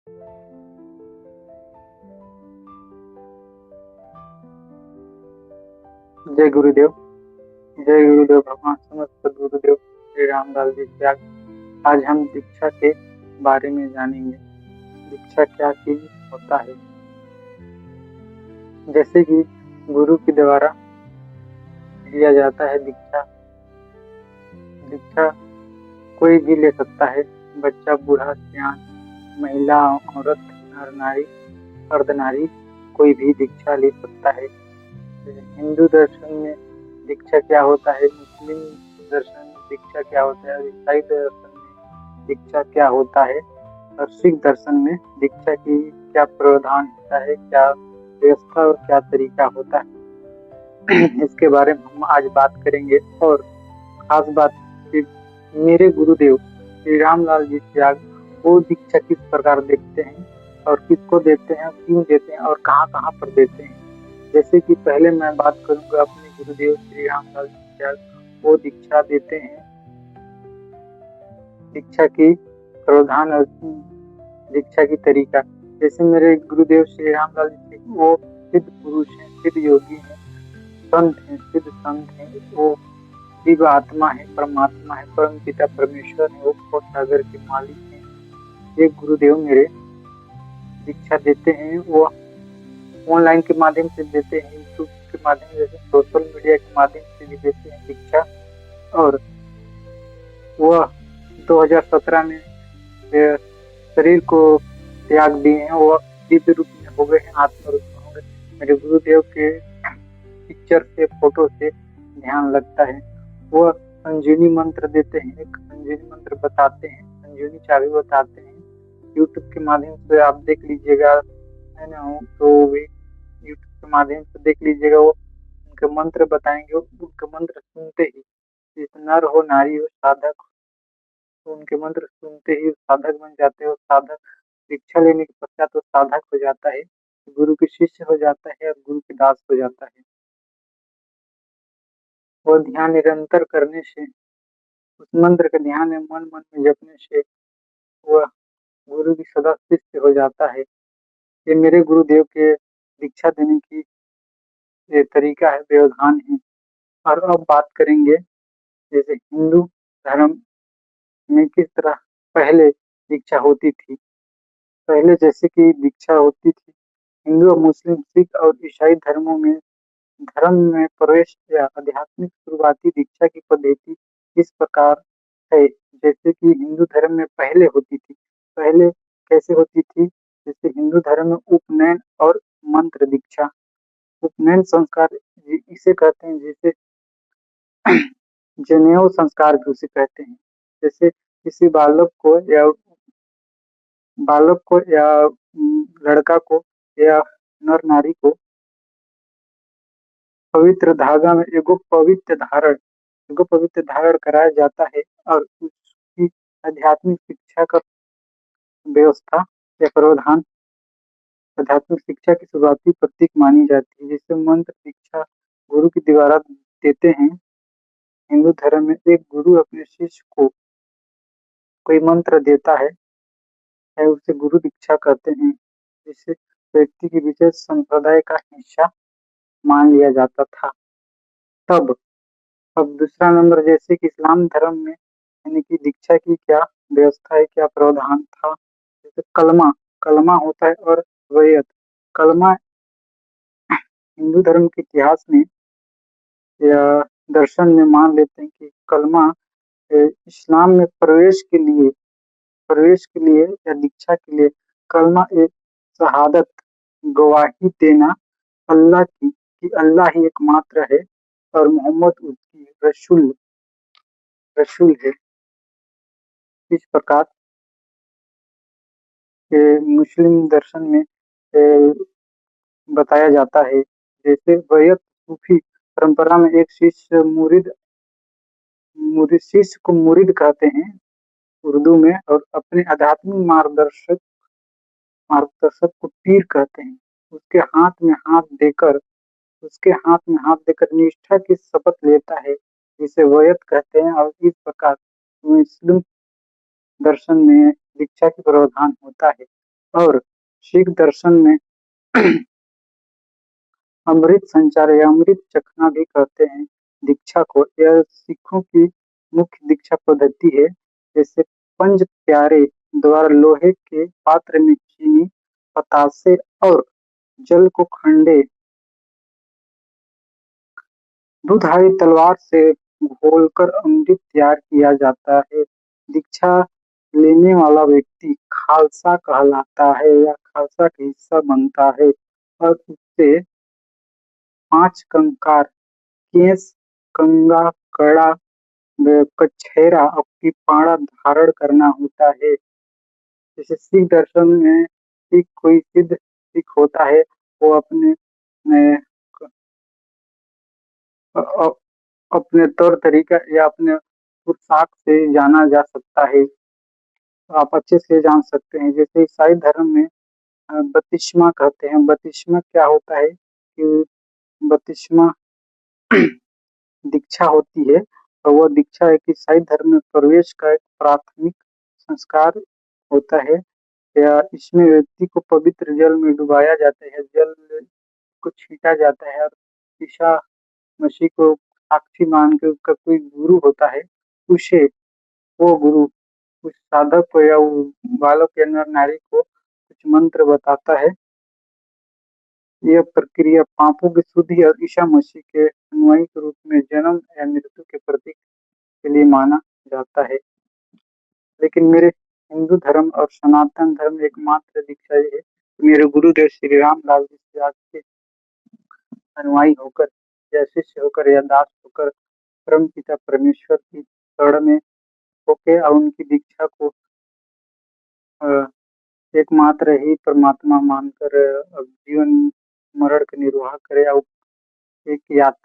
जय गुरुदेव। जय गुरुदेव भगवान समस्त गुरुदेव श्री रामलाल जी त्याग। आज हम दीक्षा के बारे में जानेंगे। दीक्षा क्या चीज होता है। जैसे कि गुरु के द्वारा दिया जाता है दीक्षा। दीक्षा कोई भी ले सकता है, बच्चा, बूढ़ा, सियान, महिला, औरत, नर नारी, अर्धनारी, कोई भी दीक्षा ले सकता है। हिंदू दर्शन में दीक्षा क्या होता है, मुस्लिम दर्शन में दीक्षा क्या होता है, ईसाई दर्शन में दीक्षा क्या होता है, और सिख दर्शन में दीक्षा की क्या प्रावधान होता है, क्या व्यवस्था और क्या तरीका होता है, इसके बारे में हम आज बात करेंगे। और खास बात कि मेरे गुरुदेव श्री रामलाल जी त्याग वो दीक्षा किस प्रकार देखते हैं और किसको देते हैं, क्यों देते हैं और कहाँ कहाँ पर देते हैं। जैसे कि पहले मैं बात करूंगा अपने गुरुदेव श्री रामलाल जी त्याग। वो दीक्षा देते हैं, दीक्षा की प्रावधान और दीक्षा की तरीका। जैसे मेरे गुरुदेव श्री रामलाल जी वो सिद्ध पुरुष हैं, सिद्ध योगी हैं, संत हैं, सिद्ध संत हैं। वो दिव्य आत्मा है, परमात्मा है, परम पिता परमेश्वर है, वो सागर के मालिक हैं। ये गुरुदेव मेरे दीक्षा देते हैं। वो ऑनलाइन के माध्यम से देते हैं, यूट्यूब के माध्यम से, सोशल मीडिया के माध्यम से भी देते हैं दीक्षा। और वह 2017 में शरीर को त्याग दिए हैं। वह दिव्य रूप में हो गए हैं, आत्म रूप में हो गए। मेरे गुरुदेव के पिक्चर से, फोटो से ध्यान लगता है। वह संजीवनी मंत्र देते हैं, एक संजीवनी मंत्र बताते हैं, संजीवनी चाबी बताते हैं। यूट्यूब के माध्यम से आप देख लीजिएगा, है ना, तो भी यूट्यूब के माध्यम से देख लीजिएगा। वो उनके मंत्र बताएंगे। उनके मंत्र सुनते ही, जिस नर हो नारी हो साधक हो, तो उनके मंत्र सुनते ही साधक बन जाते हो। साधक दीक्षा लेने के पश्चात तो साधक हो जाता है, गुरु के शिष्य हो जाता है और गुरु के दास हो जाता है। वो ध्यान निरंतर करने से, उस मंत्र के ध्यान में मन मन में जपने से वह गुरु की सदा शिष्य हो जाता है। ये मेरे गुरुदेव के दीक्षा देने की ये तरीका है, व्यवधान है। और अब बात करेंगे जैसे हिंदू धर्म में किस तरह पहले दीक्षा होती थी। पहले जैसे कि दीक्षा होती थी हिंदू और मुस्लिम, सिख और ईसाई धर्म में प्रवेश या आध्यात्मिक शुरुआती दीक्षा की पद्धति इस प्रकार है। जैसे कि हिंदू धर्म में पहले होती थी, पहले कैसे होती थी। जैसे हिंदू धर्म में उपनयन और मंत्र दीक्षा। उपनयन संस्कार इसे कहते हैं, जैसे जनेऊ संस्कार भी उसे कहते हैं। जैसे किसी बालक को या लड़का को या नर नारी को पवित्र धागा में एगो पवित्र धारण कराया जाता है। और उसकी आध्यात्मिक शिक्षा का व्यवस्था या प्रावधान आध्यात्मिक शिक्षा की शुरुआती प्रतीक मानी जाती है। जिसे मंत्र दीक्षा गुरु के द्वारा देते हैं। हिंदू धर्म में एक गुरु अपने शिष्य को कोई मंत्र देता है, उसे गुरु दीक्षा कहते हैं, जिसे व्यक्ति के विशेष संप्रदाय का हिस्सा मान लिया जाता था तब। अब दूसरा नंबर, जैसे कि इस्लाम धर्म में यानी कि दीक्षा की क्या व्यवस्था है, क्या प्रावधान था। जैसे कलमा कलमा होता है और वैयत। कलमा हिंदू धर्म के इतिहास में या दर्शन में मान लेते हैं कि कलमा इस्लाम में प्रवेश के लिए या दीक्षा के लिए कलमा एक शहादत, गवाही देना अल्लाह की कि अल्लाह ही एकमात्र है और मोहम्मद उसकी रसूल है। इस प्रकार के मुस्लिम दर्शन में बताया जाता है। जैसे बैयत सूफी परंपरा में एक शिष्य को मुरीद कहते हैं उर्दू में, और अपने आध्यात्मिक मार्गदर्शक को पीर कहते हैं। उसके हाथ में हाथ देकर उसके हाथ में हाथ देकर निष्ठा की शपथ लेता है, जिसे वयत कहते हैं। और इस प्रकार मुस्लिम दर्शन में दीक्षा की प्रावधान होता है। और सिख दर्शन में अमृत संचार या अमृत चखना भी कहते हैं दीक्षा को। यह सिखों की मुख्य दीक्षा पद्धति है। जैसे पंच प्यारे द्वारा लोहे के पात्र में चीनी, पतासे और जल को खंडे दुधारी तलवार से घोलकर अमृत तैयार किया जाता है। दीक्षा लेने वाला व्यक्ति खालसा कहलाता है या खालसा का हिस्सा बनता है और उससे 5 कंकार, केस, कंगा, कड़ा, कछेरा और कृपाणा धारण करना होता है। जैसे सिख दर्शन में सिख कोई सिद्ध सिख होता है, वो अपने अ, अपने तौर तरीका या अपने पोशाक से जाना जा सकता है। आप अच्छे से जान सकते हैं। जैसे ईसाई धर्म में बपतिस्मा कहते हैं। बपतिस्मा क्या होता है कि बपतिस्मा दीक्षा होती है और वह दीक्षा एक ईसाई धर्म में प्रवेश का एक प्राथमिक संस्कार होता है। या इसमें व्यक्ति को पवित्र जल में डुबाया जाता है, जल को छींटा जाता है और ईसा मसीह को साक्षी मान के उसका कोई गुरु होता है, उसे वो गुरु उस साधक को या बालक या नर नारी को कुछ मंत्र बताता है। यह प्रक्रिया पापों की शुद्धि और ईसा मसीह के अनुयायी के रूप में जन्म या मृत्यु के प्रतीक के लिए माना जाता है। लेकिन मेरे हिंदू धर्म और सनातन धर्म एकमात्र दीक्षा ये है कि मेरे गुरुदेव श्री रामलाल जी से आज के अनुयायी होकर या शिष्य होकर या दास होकर परम पिता परमेश्वर की शरण में होके और उनकी दीक्षा को एकमात्र ही परमात्मा मानकर जीवन मरण का निर्वाह करे और एक यात्रा